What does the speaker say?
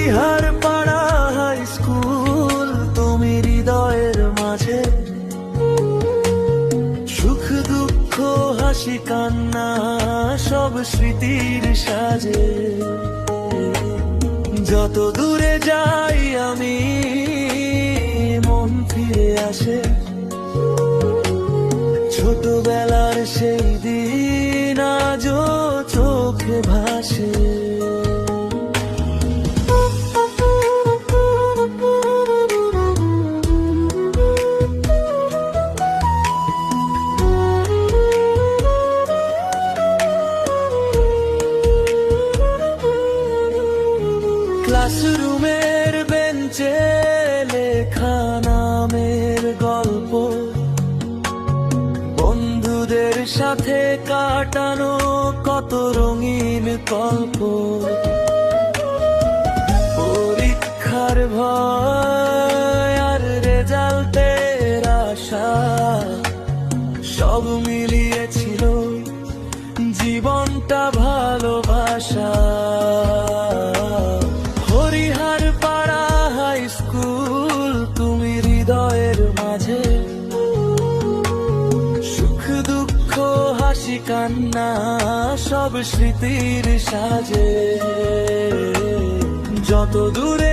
হরিহর পাড়া high school তুমি হৃদয়ের মাঝে, সুখ দুঃখ হাসি কান্না সব স্মৃতির সাজে। যত দূরে যাই আমি মন ফিরে আসে ছোটবেলার সেই দিন আজও চোখে ভাসে। ক্লাসরুমের বেঞ্চে লেখা নামের গল্প, বন্ধুদের সাথে কাটানো কত রঙিন গল্প। পরীক্ষার ভয় আর রেজাল্টের আশা সব মিলিয়েছিল জীবনটা ভালোবাসা। হরিহর পাড়া হাই স্কুল তুমি হৃদয়ের মাঝে, সুখ দুঃখ হাসি কান্না সব স্মৃতির সাজে। যত দূরে